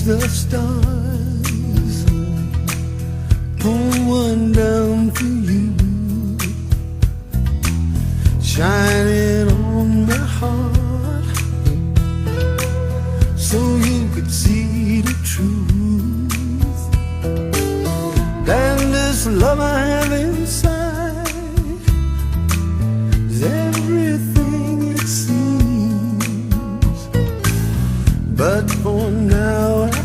the stars, pull one down for you, shining on my heart, so you could see the truth. And this love I have inside is everything it seems, but for now I find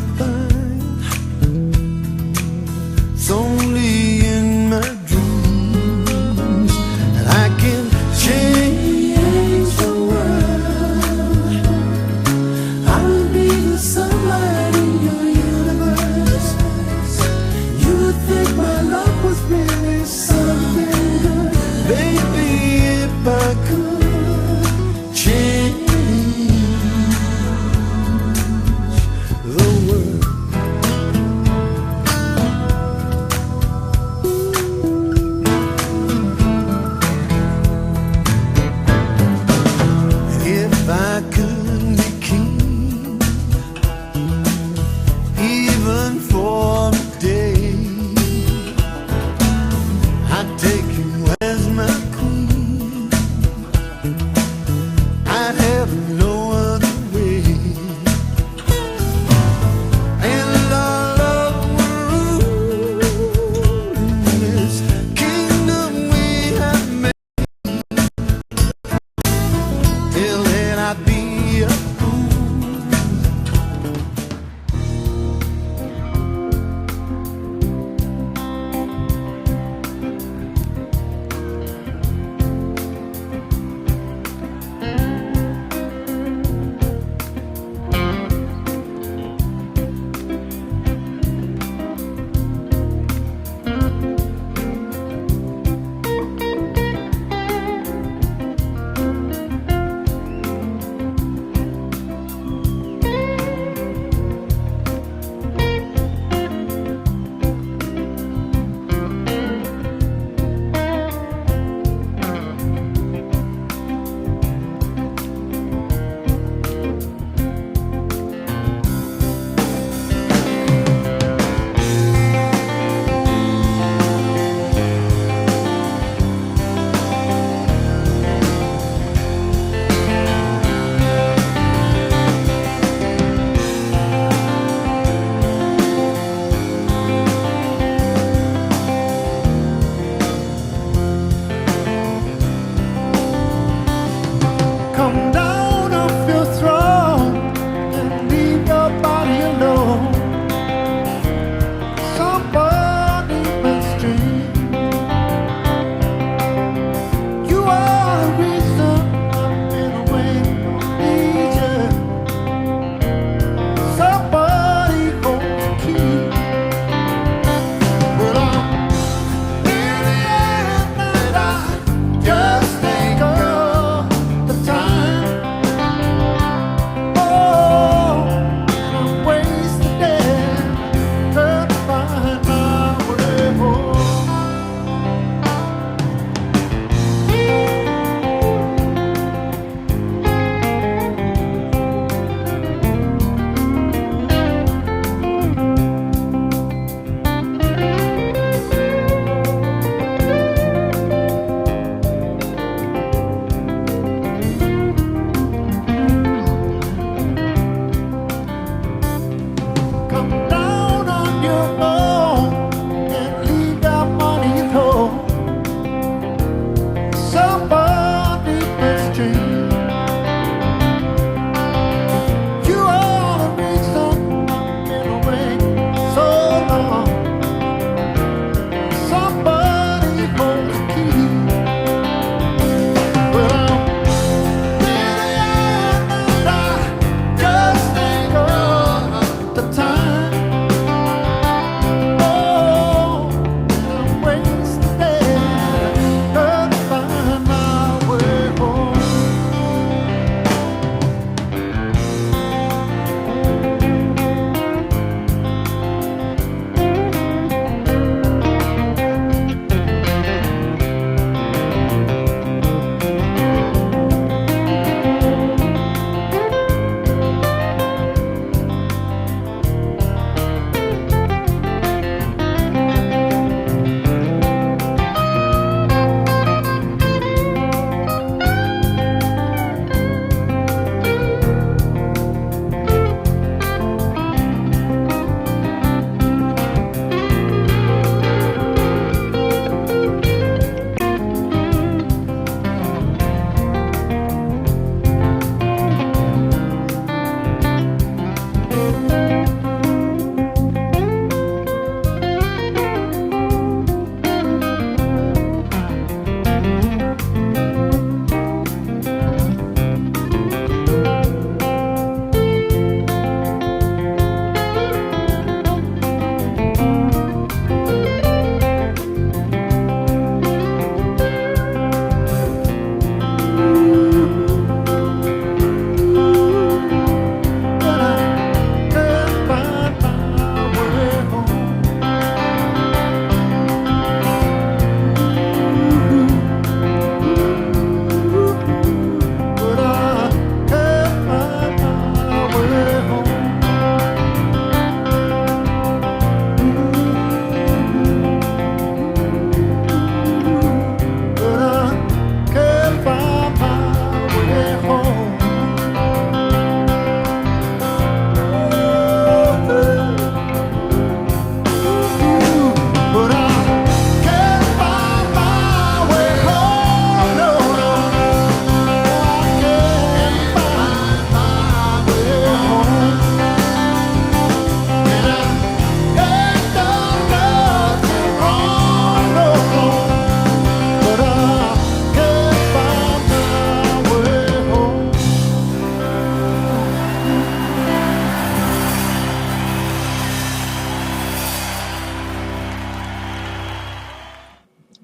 it's only in my dreams that I can change the world. I'll be the sunlight in your universe. You would think my love was really something good. Baby, if I could change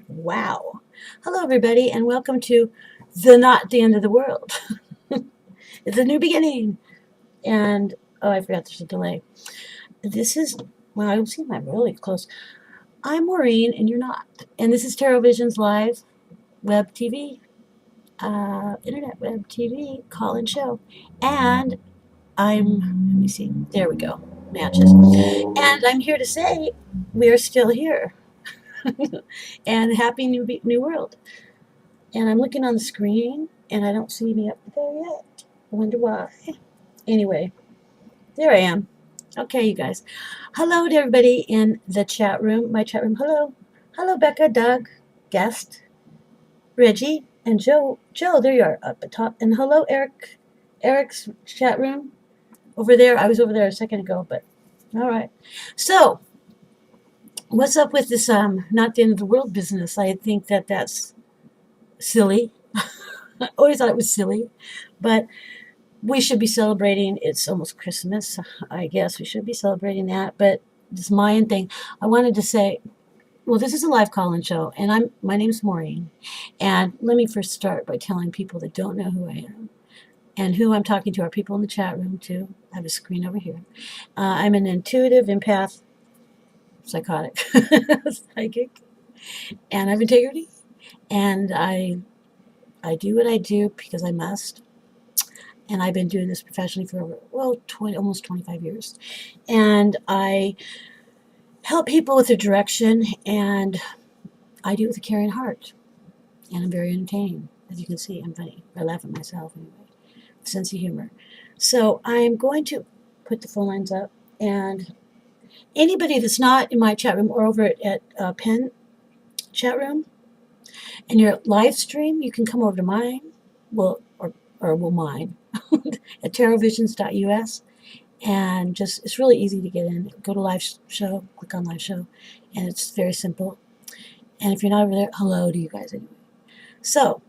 Wow. Hello, everybody, and welcome to the Not the End of the World. It's a new beginning. And, oh, I forgot there's a delay. This is, well, I see I'm really close. I'm Maureen, and you're not. And this is TarotVisions Live Web TV, Internet Web TV call-in show. And let me see, there we go, matches. And I'm here to say we're still here. And happy new world. And I'm looking on the screen, and I don't see me up there yet. I wonder why. Anyway, there I am. Okay, you guys. Hello to everybody in the chat room, my chat room. Hello. Hello, Becca, Doug, Guest, Reggie, and Joe. Joe, there you are up at top. And hello, Eric. Eric's chat room over there. I was over there a second ago, but all right. So, what's up with this not the end of the world business? I think that's silly. I always thought it was silly, but we should be celebrating. It's almost Christmas. I guess we should be celebrating that. But this Mayan thing, I wanted to say, well, this is a live call-in show, and my name's Maureen. And let me first start by telling people that don't know who I am. And who I'm talking to are people in the chat room, too. I have a screen over here. I'm an intuitive empath, psychotic, psychic, and I have integrity. And I do what I do because I must. And I've been doing this professionally for, well, almost 25 years. And I help people with their direction, and I do it with a caring heart. And I'm very entertaining. As you can see, I'm funny. I laugh at myself anyway. Sense of humor. So I'm going to put the phone lines up, and anybody that's not in my chat room or over at Penn chat room, and your live stream, you can come over to mine, or mine, at TarotVisions.us, and just, it's really easy to get in. Go to live show, click on live show, and it's very simple. And if you're not over there, hello to you guys anyway. So,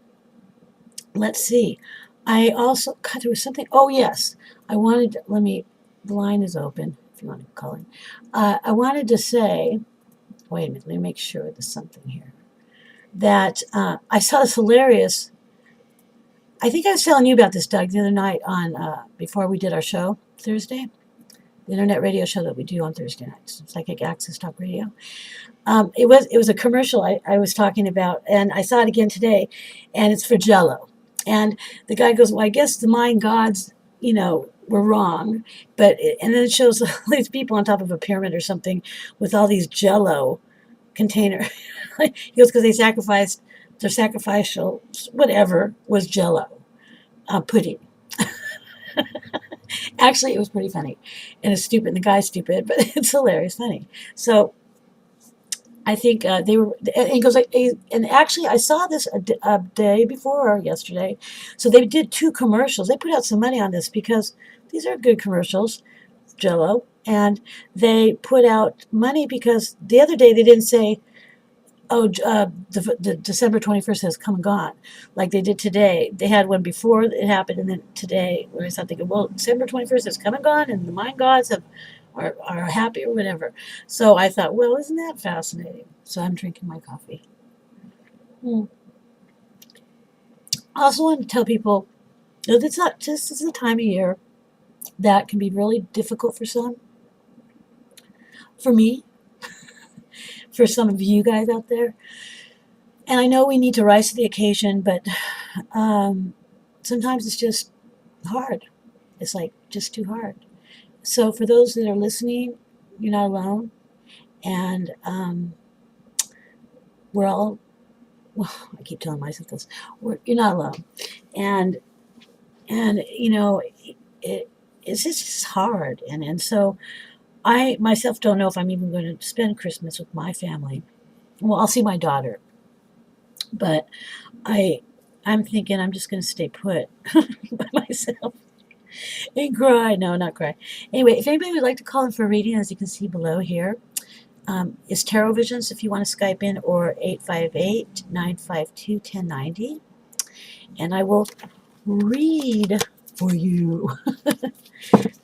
let's see. I also, God, there was something, oh yes, the line is open, if you want to call in. I wanted to say, wait a minute, let me make sure there's something here. That I saw this hilarious, I think I was telling you about this, Doug, the other night before we did our show, Thursday. The internet radio show that we do on Thursday nights, Psychic Access Talk Radio. It was a commercial I was talking about, and I saw it again today, and it's for Jell-O. And the guy goes, well, I guess the Mayan gods, were wrong. And then it shows all these people on top of a pyramid or something with all these Jell-O container. He goes, because they sacrificed, their sacrificial, whatever, was Jell-O pudding. Actually, it was pretty funny. And it's stupid, and the guy's stupid, but it's hilarious funny. So I think they were, and he goes, and actually I saw this a day before or yesterday. So they did 2 commercials. They put out some money on this because these are good commercials, Jell-O. And they put out money because the other day they didn't say, oh, the December 21st has come and gone, like they did today. They had one before it happened, and then today, when I started thinking, well, December 21st has come and gone, and the Mayan gods are happy or whatever. So I thought, well, isn't that fascinating? So I'm drinking my coffee. I also want to tell people that this is a time of year that can be really difficult for some. For me, for some of you guys out there. And I know we need to rise to the occasion, but sometimes it's just hard. It's like just too hard. So for those that are listening, you're not alone. And we're all, well, I keep telling myself this, you're not alone. And it's just hard. And so I myself don't know if I'm even going to spend Christmas with my family. Well, I'll see my daughter. But I'm thinking I'm just going to stay put by myself and cry. No, not cry. Anyway, if anybody would like to call in for a reading, as you can see below here, is TarotVisions if you want to Skype in, or 858-952-1090. And I will read for you.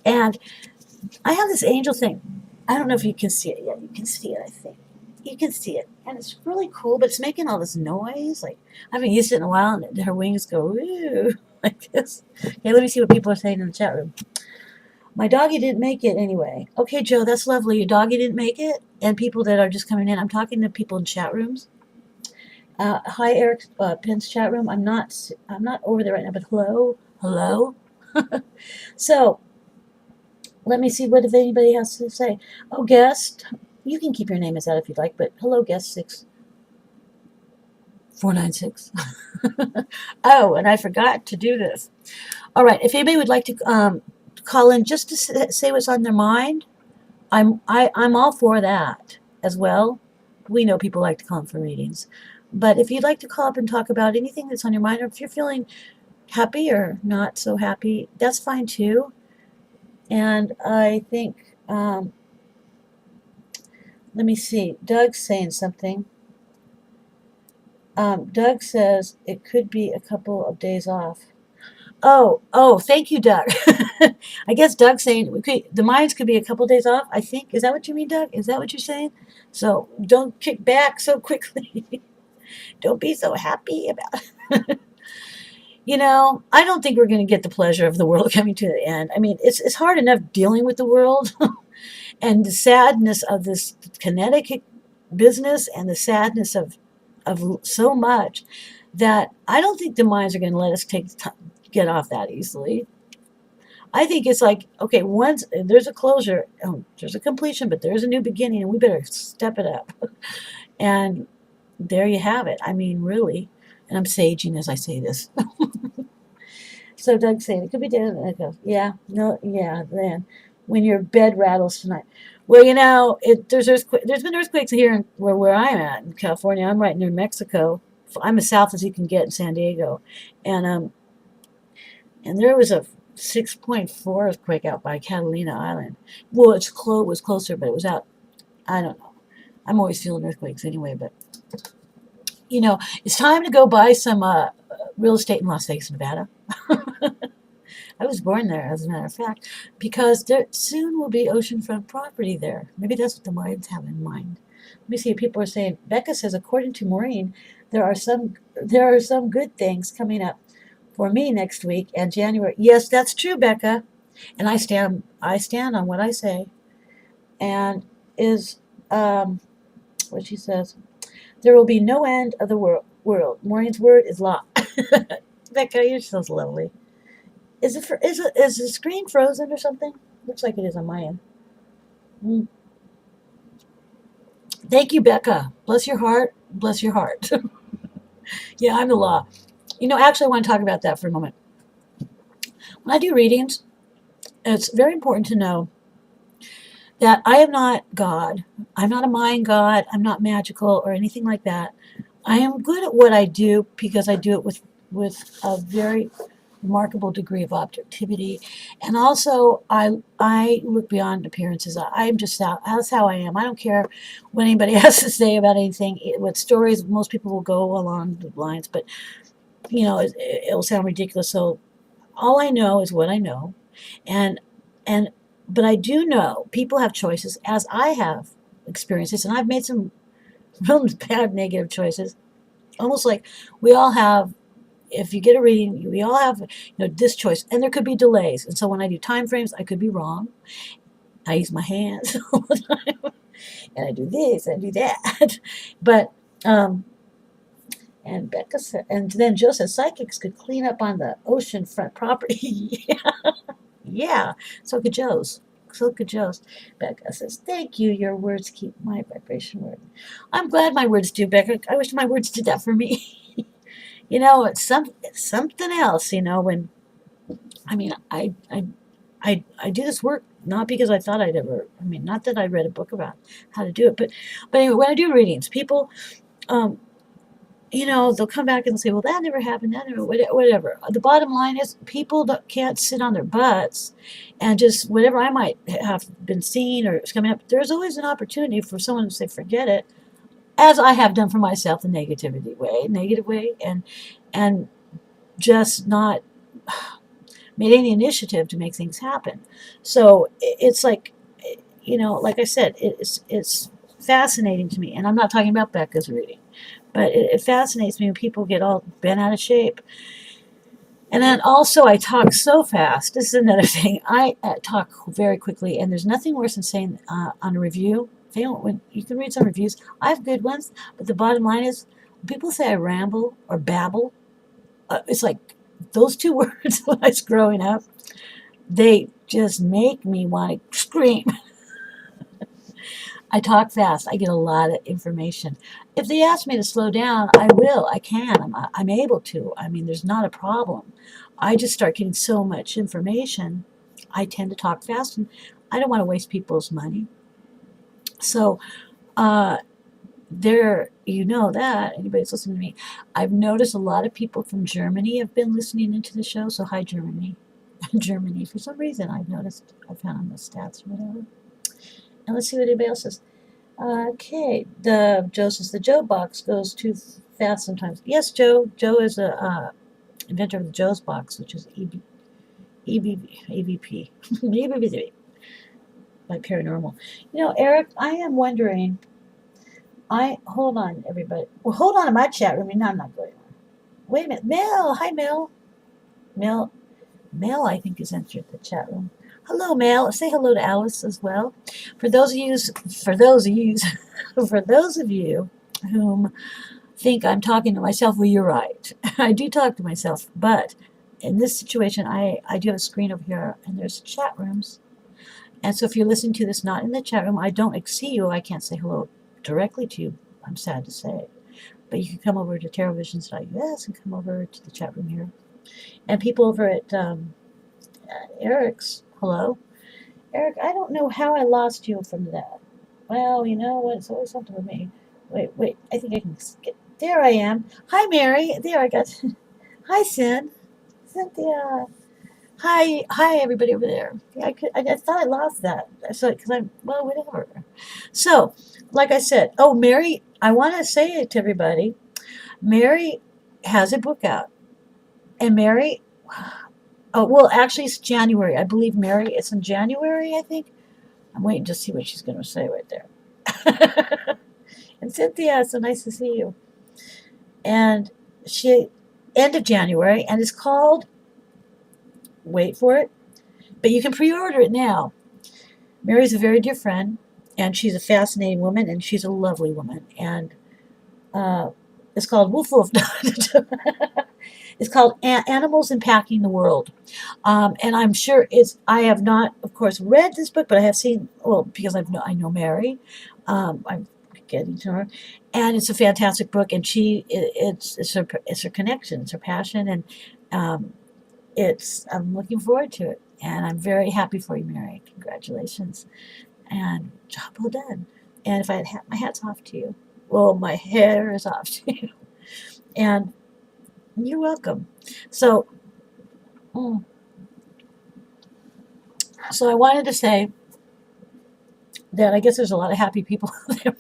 And I have this angel thing. I don't know if you can see it yet. You can see it, I think. you can see it, and it's really cool, but it's making all this noise. Like, I haven't used it in a while, and her wings go, ooh, like this. Okay, let me see what people are saying in the chat room. My doggy didn't make it anyway. Okay, Joe, that's lovely. Your doggy didn't make it, and people that are just coming in. I'm talking to people in chat rooms. Hi, Eric Penn's chat room. I'm not over there right now, but hello. So let me see what if anybody has to say. Oh, guest, you can keep your name as that if you'd like, but hello, guest 6496. Oh, and I forgot to do this. All right, if anybody would like to call in just to say what's on their mind, I'm all for that as well. We know people like to call in for readings, but if you'd like to call up and talk about anything that's on your mind, or if you're feeling happy or not so happy, that's fine too. And I think, let me see, Doug's saying something. Doug says it could be a couple of days off. Oh, thank you, Doug. I guess Doug's saying the mines could be a couple days off, I think. Is that what you mean, Doug? Is that what you're saying? So don't kick back so quickly. Don't be so happy about it. I don't think we're going to get the pleasure of the world coming to the end. I mean, it's hard enough dealing with the world and the sadness of this Connecticut business and the sadness of so much that I don't think the mines are going to let us get off that easily. I think it's like, okay, once there's a closure, there's a completion, but there's a new beginning, and we better step it up. And there you have it. I mean, really. And I'm saging as I say this. So Doug's saying it could be dead. I go, yeah, no, yeah, then when your bed rattles tonight. Well, there's been earthquakes here where I'm at in California. I'm right near Mexico. I'm as south as you can get in San Diego, and there was a 6.4 earthquake out by Catalina Island. Well, it was closer, but it was out. I don't know. I'm always feeling earthquakes anyway, but it's time to go buy some real estate in Las Vegas, Nevada. I was born there, as a matter of fact, because there soon will be oceanfront property there. Maybe that's what the Mayans have in mind. Let me see. People are saying. Becca says, according to Maureen, there are some good things coming up for me next week and January. Yes, that's true, Becca, and I stand on what I say. And is what she says. There will be no end of the world. Maureen's word is law. Becca, you're so lovely. Is the screen frozen or something? Looks like it is on my end. Thank you, Becca. Bless your heart. Bless your heart. Yeah, I'm the law. Actually, I want to talk about that for a moment. When I do readings, it's very important to know that I am not God. I'm not a mind god. I'm not magical or anything like that. I am good at what I do because I do it with a very remarkable degree of objectivity, and also I look beyond appearances. I'm just that's how I am. I don't care what anybody has to say about anything. With stories, most people will go along the lines, but it'll sound ridiculous. So all I know is what I know, and but I do know people have choices, as I have experiences, and I've made some real bad negative choices. Almost like we all have. If you get a reading, we all have this choice, and there could be delays. And so when I do time frames, I could be wrong. I use my hands all the time, and I do this, and I do that. But and Becca said, and then Joe says psychics could clean up on the oceanfront property. Yeah. So could Joe's. Becca says, thank you. Your words keep my vibration word. I'm glad my words do, Becca. I wish my words did that for me. It's something else, when, I do this work not because I thought not that I read a book about how to do it, but anyway, when I do readings, people, they'll come back and say, well, that never happened, whatever. The bottom line is people that can't sit on their butts and just whatever I might have been seeing or coming up, there's always an opportunity for someone to say, forget it, as I have done for myself the negative way, and just not made any initiative to make things happen. So it's like, like I said, it's fascinating to me. And I'm not talking about Becca's reading, but it fascinates me when people get all bent out of shape. And then also, I talk so fast. This is another thing. I talk very quickly, and there's nothing worse than saying on a review. When you can read some reviews, I have good ones, but the bottom line is, when people say I ramble or babble, it's like those two words when I was growing up, they just make me want to scream. I talk fast. I get a lot of information. If they ask me to slow down, I will. I can. I'm able to. I mean, there's not a problem. I just start getting so much information. I tend to talk fast, and I don't want to waste people's money. So, you know that anybody that's listening to me, I've noticed a lot of people from Germany have been listening into the show. So hi, Germany. Germany, for some reason, I've noticed. I found on the stats or whatever. And let's see what anybody else says. Okay, Joe says the Joe box goes too fast sometimes. Yes, Joe. Joe is a inventor of the Joe's box, which is EVP, EVP, by Paranormal. You know, Eric, I am wondering. Hold on, everybody. Well, hold on to my chat room. No, I'm not going on. Wait a minute, Mel. Hi, Mel. Mel, I think, has entered the chat room. Hello, Mel. Say hello to Alice as well. For those of you whom think I'm talking to myself, well, you're right. I do talk to myself, but in this situation, I do have a screen over here, and there's chat rooms. And so if you're listening to this not in the chat room, I don't see you. I can't say hello directly to you, I'm sad to say. But you can come over to TarotVisions.us and come over to the chat room here. And people over at Eric's, hello. Eric, I don't know how I lost you from that. Well, you know what? It's always something with me. Wait. I think I can get. There I am. Hi, Mary. There I got. Hi, Cynthia. Hi, everybody over there. Yeah, I thought I lost that. So, whatever. So, like I said, Mary, I want to say it to everybody. Mary has a book out. And Mary, actually, it's January. I believe Mary, it's in January, I think. I'm waiting to see what she's going to say right there. And Cynthia, so nice to see you. And end of January, and it's called, wait for it, but you can pre-order it now. Mary's a very dear friend, and she's a fascinating woman, and she's a lovely woman. And it's called Woof Woof. It's called Animals Impacting the World. And I'm sure I have not, of course, read this book, but I have seen, because I know Mary. I'm getting to her. And it's a fantastic book, and it's her connection, it's her passion, and I'm looking forward to it. And I'm very happy for you, Mary. Congratulations. And job well done. And if I had my hat's off to you. Well, my hair is off to you. And you're welcome. So I wanted to say that I guess there's a lot of happy people out there.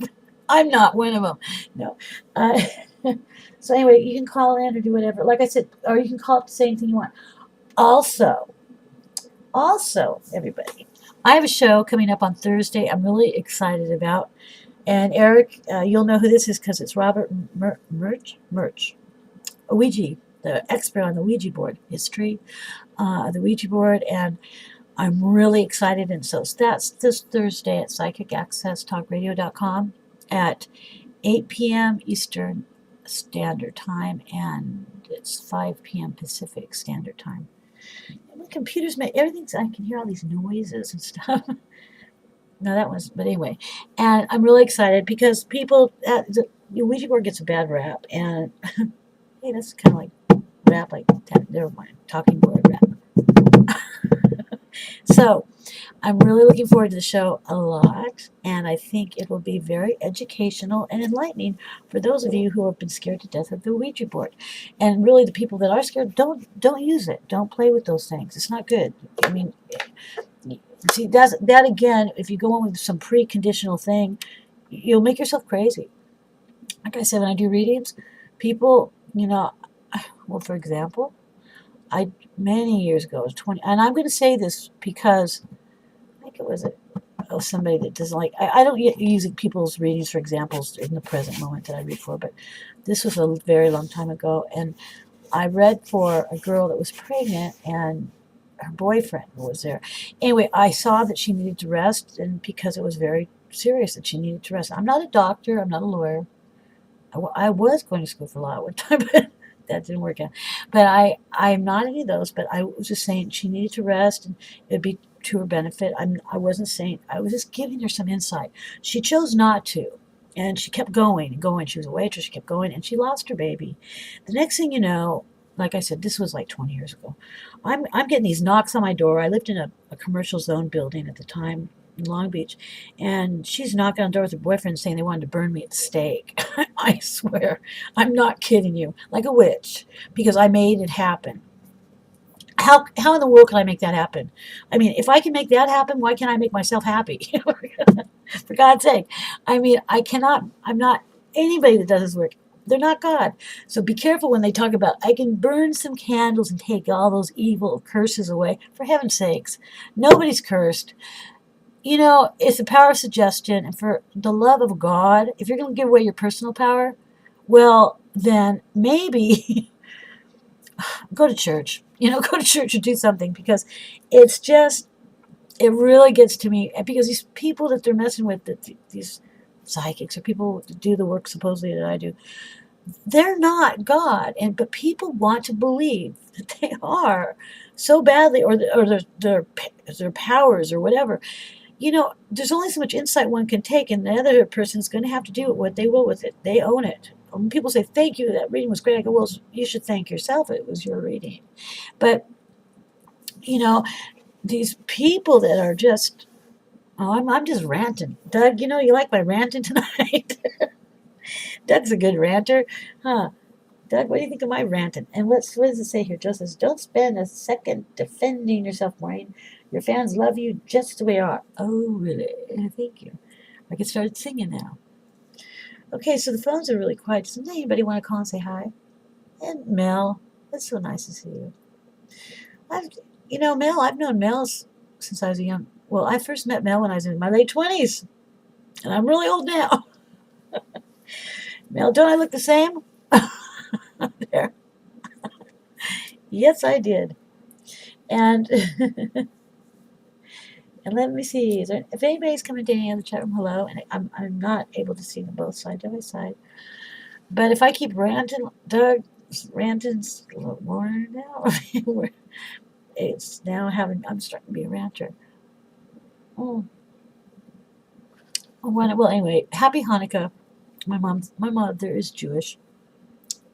I'm not one of them. No. So anyway, you can call in or do whatever. Like I said, or you can call up to say anything you want. Also, everybody, I have a show coming up on Thursday I'm really excited about. And Eric, you'll know who this is because it's Robert Murch, a Ouija, the expert on the Ouija board, history, the Ouija board, and I'm really excited. And so that's this Thursday at psychicaccesstalkradio.com at 8 p.m. Eastern Standard Time, and it's 5 p.m. Pacific Standard Time. And my computer's everything's, I can hear all these noises and stuff. But anyway, and I'm really excited because people, the Ouija board gets a bad rap, and hey, that's kind of like rap, like, never mind, talking board rap. So, I'm really looking forward to the show a lot, and I think it will be very educational and enlightening for those of you who have been scared to death of the Ouija board. And really, the people that are scared, don't use it. Don't play with those things. It's not good. I mean, see, that again, if you go in with some preconditional thing, you'll make yourself crazy. Like I said, when I do readings, people, for example, many years ago, 20, and I'm going to say this because I think it was somebody that doesn't like. I don't use people's readings for examples in the present moment that I read for, but this was a very long time ago, and I read for a girl that was pregnant, and her boyfriend was there. Anyway, I saw that she needed to rest, and because it was very serious that she needed to rest. I'm not a doctor. I'm not a lawyer. I was going to school for law at one time, but that didn't work out. But I'm not any of those. But I was just saying she needed to rest, and it'd be to her benefit. I wasn't saying. I was just giving her some insight. She chose not to, and she kept going and going. She was a waitress. She kept going, and she lost her baby. The next thing you know, like I said, this was like 20 years ago. I'm getting these knocks on my door. I lived in a commercial zone building at the time in Long Beach, and she's knocking on the door with her boyfriend saying they wanted to burn me at the stake. I swear, I'm not kidding you, like a witch, because I made it happen. How in the world can I make that happen? I mean, if I can make that happen, why can't I make myself happy? For God's sake. I mean, I cannot, I'm not anybody that does this work. They're not God. So be careful when they talk about, I can burn some candles and take all those evil curses away. For heaven's sakes, nobody's cursed. You know, it's the power of suggestion, and for the love of God, if you're going to give away your personal power, well, then maybe go to church. You know, go to church or do something, because it's just, it really gets to me, because these people that they're messing with, these psychics or people that do the work supposedly that I do, they're not God, but people want to believe that they are so badly, or their powers or whatever. You know, there's only so much insight one can take, and the other person's going to have to do what they will with it. They own it. When people say, thank you, that reading was great, I go, well, you should thank yourself. It was your reading. But, you know, these people that are just, oh, I'm just ranting. Doug, you know, you like my ranting tonight? Doug's a good ranter. Huh? Doug, what do you think of my ranting? And what does it say here? Joe says, don't spend a second defending yourself, Maureen. Your fans love you just the way you are. Oh, really? Thank you. I can start singing now. Okay, so the phones are really quiet. Doesn't anybody want to call and say hi? And Mel, that's so nice to see you. Mel, I've known Mel since I was young. Well, I first met Mel when I was in my late 20s, and I'm really old now. Mel, don't I look the same? There. Yes, I did. And and let me see. If anybody's coming to any other chat room, hello. And I'm not able to see them both side by side. But if I keep ranting, Doug, ranting's a little more now. It's now I'm starting to be a ranter. Oh. Well, anyway, happy Hanukkah. My mother is Jewish.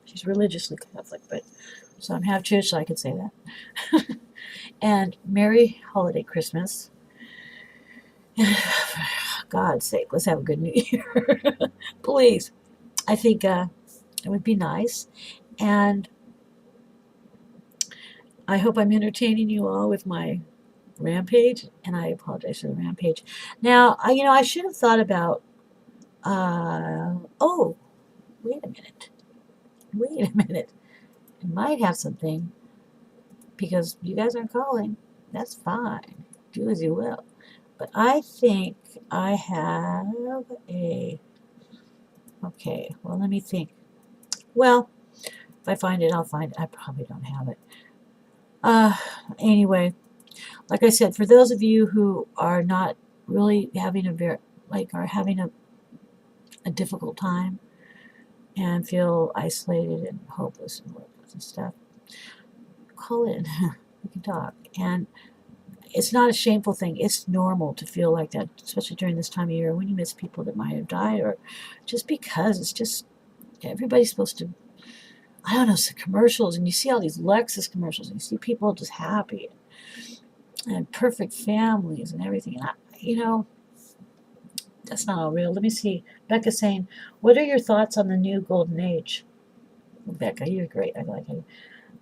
She's religiously Catholic, but so I'm half Jewish, so I can say that. And Merry Holiday Christmas. For God's sake, let's have a good New Year. Please. I think it would be nice. And I hope I'm entertaining you all with my rampage. And I apologize for the rampage. Now, I should have thought about, oh, wait a minute. I might have something, because you guys aren't calling. That's fine. Do as you will. But I think I have okay, well, let me think. Well, if I find it, I'll find it. I probably don't have it. Anyway, like I said, for those of you who are not really having are having a difficult time and feel isolated and hopeless and worthless and stuff, call in. We can talk. And it's not a shameful thing. It's normal to feel like that, especially during this time of year when you miss people that might have died, or just because it's just, everybody's supposed to, I don't know, some commercials, and you see all these Lexus commercials, and you see people just happy and perfect families and everything. And that's not all real. Let me see. Becca's saying, what are your thoughts on the new golden age? Well, Becca, you're great. I like you.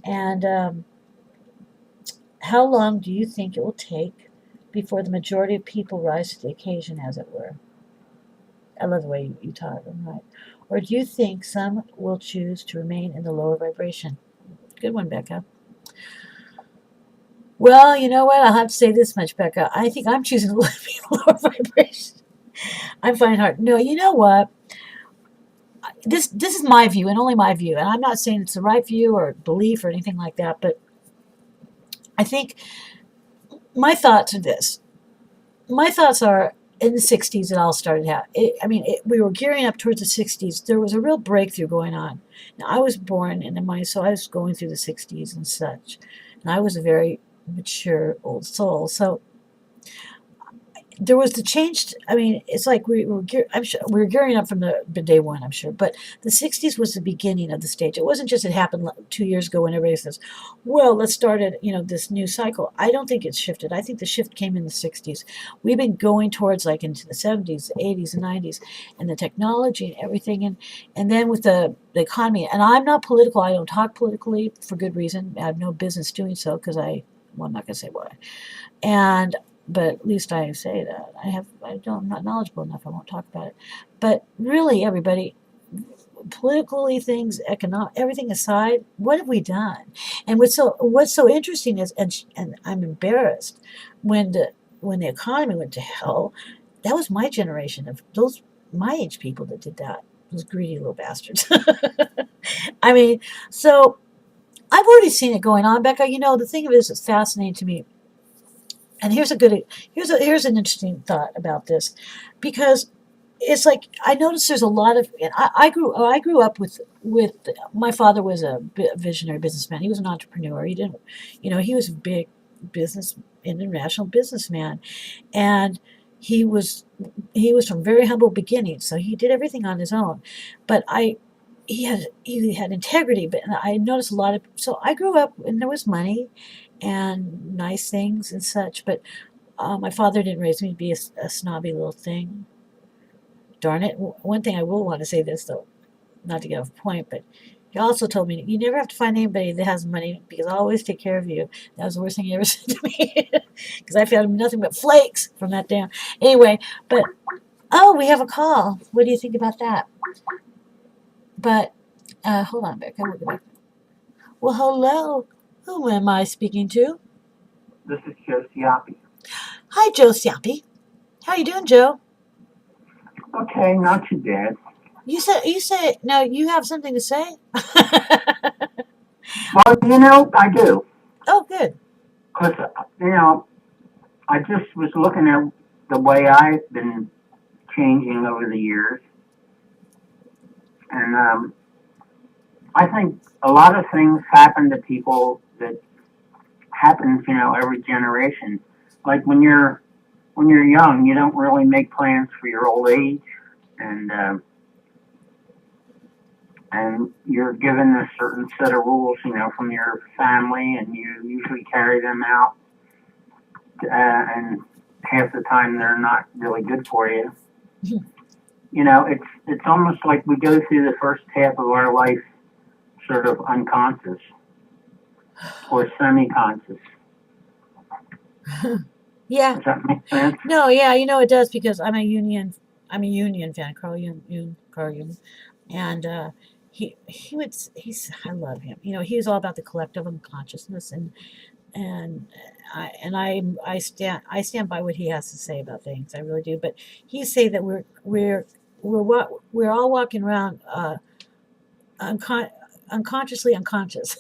And how long do you think it will take before the majority of people rise to the occasion, as it were? I love the way you taught them, right? Or do you think some will choose to remain in the lower vibration? Good one, Becca. Well, you know what? I'll have to say this much, Becca. I think I'm choosing to live in lower vibration. I'm finding it hard. No, you know what? This is my view and only my view, and I'm not saying it's the right view or belief or anything like that, but I think my thoughts are this. My thoughts are in the 60s it all started out. We were gearing up towards the 60s. There was a real breakthrough going on. Now, I was born in the money, so I was going through the 60s and such. And I was a very mature old soul. So there was the change. It's like I'm sure we were gearing up from the day one, I'm sure. But the 60s was the beginning of the stage. It wasn't just it happened 2 years ago when everybody says, well, let's start this new cycle. I don't think it's shifted. I think the shift came in the 60s. We've been going towards like into the 70s, 80s, and 90s, and the technology and everything. And then with the economy, and I'm not political. I don't talk politically for good reason. I have no business doing so because I'm not going to say why. But at least I say that I'm not knowledgeable enough. I won't talk about it. But really, everybody, politically things, economic, everything aside, what have we done? And what's so interesting is, and I'm embarrassed when the economy went to hell. That was my generation of those my age people that did that. Those greedy little bastards. I mean, so I've already seen it going on, Becca. The thing of it is, it's fascinating to me. And here's an interesting thought about this, because it's like I noticed there's a lot of. And I grew up with my father was a visionary businessman. He was an entrepreneur. He didn't, he was a big international businessman, and he was from very humble beginnings. So he did everything on his own, but he had integrity. But I noticed a lot of. So I grew up and there was money and nice things and such. But my father didn't raise me to be a snobby little thing. Darn it. One thing I will want to say this, though, not to get off point, but he also told me, you never have to find anybody that has money because I'll always take care of you. That was the worst thing he ever said to me because I found nothing but flakes from that down. Anyway, but, we have a call. What do you think about that? But, hold on, Beck. We'll go back. Well, hello. Who am I speaking to? This is Joe Siapi. Hi, Joe Siapi. How you doing, Joe? Okay, not too bad. You say no. You have something to say? Well, I do. Oh, good. Because, I just was looking at the way I've been changing over the years. And I think a lot of things happen to people that happens, every generation. Like when you're young, you don't really make plans for your old age, and you're given a certain set of rules, from your family, and you usually carry them out, and half the time they're not really good for you. It's almost like we go through the first half of our life sort of unconscious or semi-conscious. Yeah. Does that make sense? No, yeah, it does because I'm a Union fan, Carl Jung, and I love him. He was all about the collective unconsciousness, and I stand by what he has to say about things. I really do. But he say that we're all walking around unconsciously unconscious,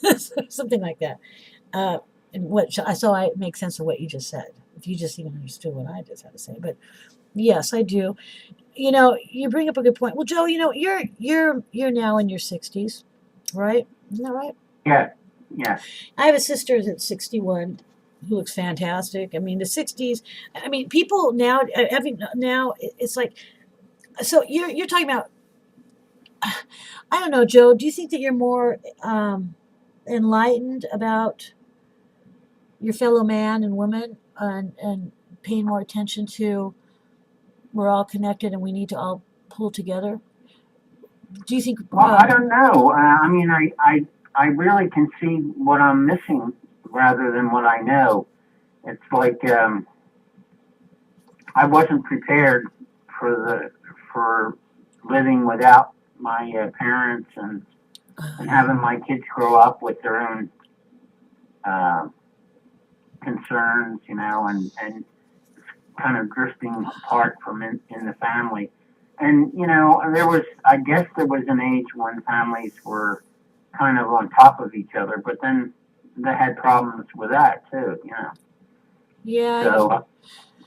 something like that. So I make sense of what you just said. If you just even understood what I just had to say, but yes, I do. You bring up a good point. Well, Joe, you're now in your 60s, right? Isn't that right? Yeah. Yeah. I have a sister that's 61 who looks fantastic. The 60s. People now it's like. So you're talking about. I don't know, Joe. Do you think that you're more enlightened about your fellow man and woman, and paying more attention to we're all connected and we need to all pull together? Do you think? Well, I don't know. I really can see what I'm missing rather than what I know. It's like I wasn't prepared for living without my parents and having my kids grow up with their own concerns, and kind of drifting apart from in the family. And, I guess there was an age when families were kind of on top of each other, but then they had problems with that too. Yeah, So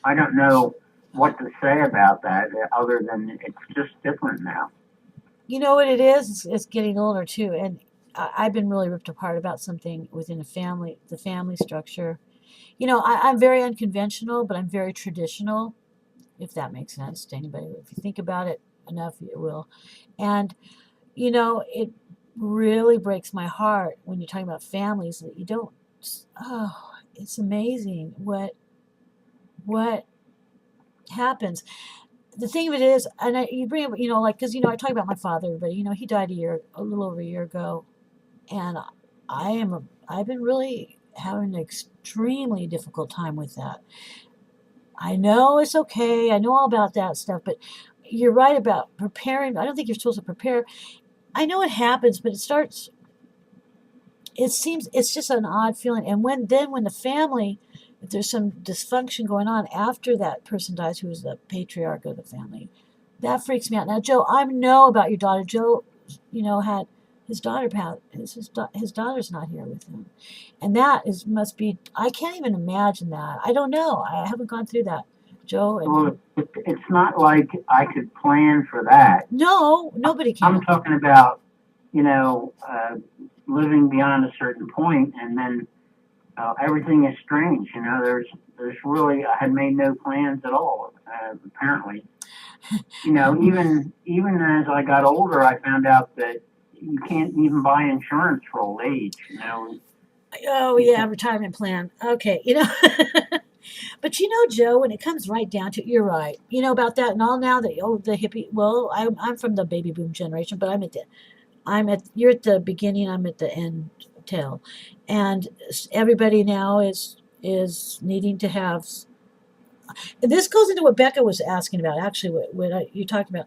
I don't know what to say about that other than it's just different now. you know what it is? It's getting older too, and I've been really ripped apart about something within a family, the family structure. I'm very unconventional, but I'm very traditional, if that makes sense to anybody. If you think about it enough, it will. And, it really breaks my heart when you're talking about families that you don't, oh, it's amazing what happens. The thing of it is, and you bring up, like, because, I talk about my father, but, he died a little over a year ago. And I've been really having an extremely difficult time with that. I know it's okay. I know all about that stuff, but you're right about preparing. I don't think you're supposed to prepare. I know it happens, but it seems it's just an odd feeling. And when the family, if there's some dysfunction going on after that person dies, who is the patriarch of the family, that freaks me out. Now, Joe, I know about your daughter. Joe, had his daughter passed. His daughter's not here with him, and must be. I can't even imagine that. I don't know. I haven't gone through that, Joe. Well, it's not like I could plan for that. No, nobody can. I'm talking about, living beyond a certain point, and then everything is strange. There's really I had made no plans at all. Apparently, even as I got older, I found out that you can't even buy insurance for old age. Oh yeah, retirement plan. Okay, But Joe, when it comes right down to it, you're right. About that and all now that the hippie. Well, I'm from the baby boom generation, but you're at the beginning. I'm at the end tail, and everybody now is needing to have. And this goes into what Becca was asking about. Actually, what you talked about,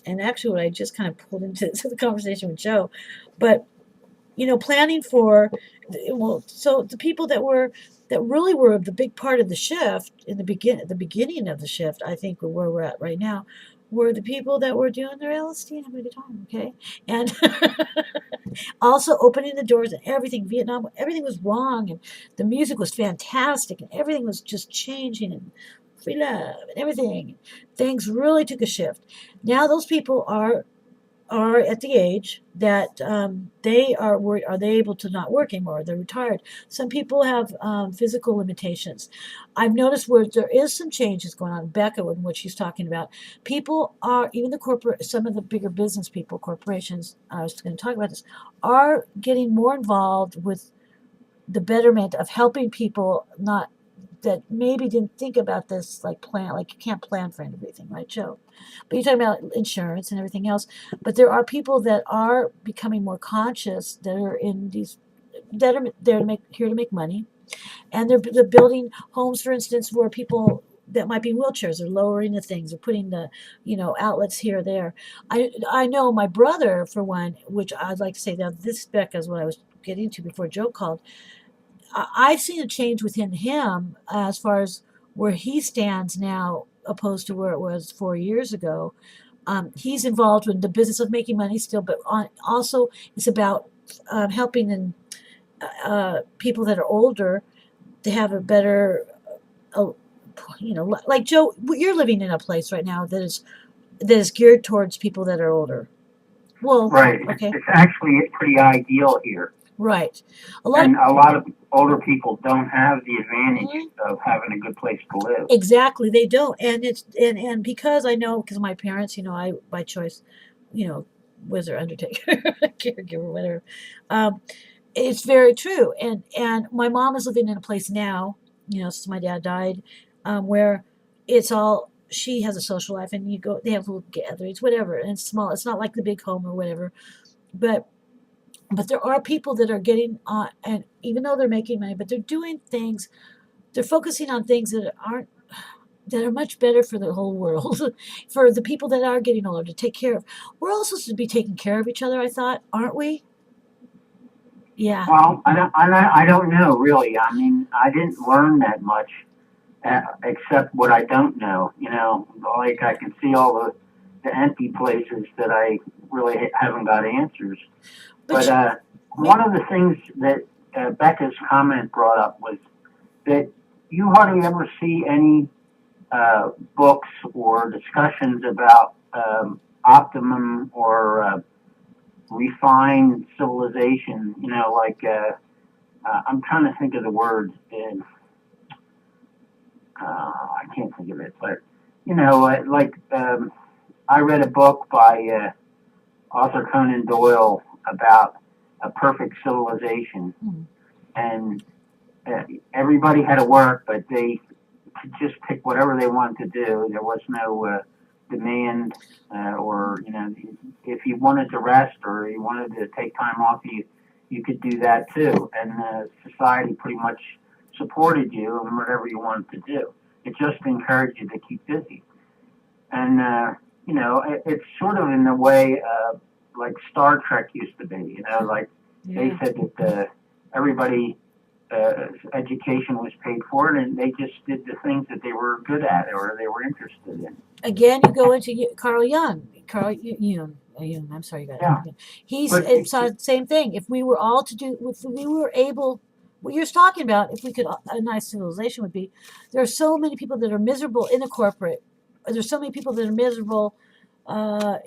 and actually what I just kind of pulled into the conversation with Joe, but planning for, well, so the people that really were the big part of the shift in the beginning of the shift, I think where we're at right now, were the people that were doing their LSD and having a good time, okay? And also opening the doors and everything, Vietnam, everything was wrong, and the music was fantastic, and everything was just changing, and free love and everything. Things really took a shift. Now those people are at the age that they are they able to not work anymore? They're retired. Some people have physical limitations. I've noticed where there is some changes going on. Becca, with what she's talking about, people are, even some of the bigger business people, corporations. I was going to talk about this, are getting more involved with the betterment of helping people not that maybe didn't think about this, like you can't plan for everything, right, Joe? But you're talking about insurance and everything else. But there are people that are becoming more conscious that are in these, that are there here to make money, and they're building homes, for instance, where people that might be in wheelchairs are lowering the things, or putting the outlets here or there. I know my brother, for one, which I'd like to say now, this Becca is what I was getting to before Joe called. I've seen a change within him as far as where he stands now opposed to where it was 4 years ago. He's involved in the business of making money still, but also it's about helping people that are older to have a better, uh, like Joe, you're living in a place right now that is geared towards people that are older. Well, right. Okay. It's actually pretty ideal here. Right. A lot of older people don't have the advantage of having a good place to live. Exactly, they don't, and it's and because I know, because my parents, I by choice, was their undertaker, caregiver, whatever. It's very true, and my mom is living in a place now, since my dad died, where it's all, she has a social life, and they have little gatherings, whatever, and it's small. It's not like the big home or whatever, but there are people that are getting on, and even though they're making money, but they're doing things, they're focusing on things that are much better for the whole world, for the people that are getting older to take care of. We're all supposed to be taking care of each other, I thought, aren't we? Yeah. Well, I don't know really. I mean, I didn't learn that much except what I don't know. You know, like I can see all the empty places that I really haven't got answers. But But one of the things that Becca's comment brought up was that you hardly ever see any books or discussions about optimum or refined civilization. You know, like I'm trying to think of the word, and I can't think of it. But you know, I read a book by Arthur Conan Doyle about a perfect civilization, mm, and everybody had to work, but they could just pick whatever they wanted to do. There was no demand, or you know, if you wanted to rest or you wanted to take time off, you could do that too. And society pretty much supported you in whatever you wanted to do. It just encouraged you to keep busy. And you know, it's sort of in the way like Star Trek used to be. You know, like they yeah. said that everybody education was paid for it, and they just did the things that they were good at or they were interested in. Again, you go into Carl Jung. Jung. I'm sorry, you got Yeah, it. He's but it's the same thing. If we were all to do, if we were able, what you're talking about, if we could, a nice civilization would be. There are so many people that are miserable in a corporate. There's so many people that are miserable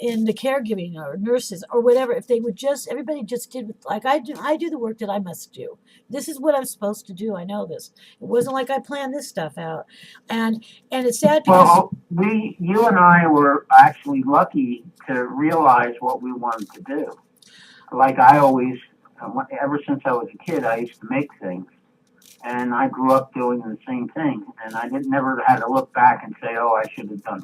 in the caregiving or nurses or whatever. If they would just, everybody just did like I do. I do the work that I must do. This is what I'm supposed to do. I know this. It wasn't like I planned this stuff out, and it's sad because you and I were actually lucky to realize what we wanted to do. Like I always, ever since I was a kid, I used to make things, and I grew up doing the same thing, and I didn't never had to look back and say, "Oh, I should have done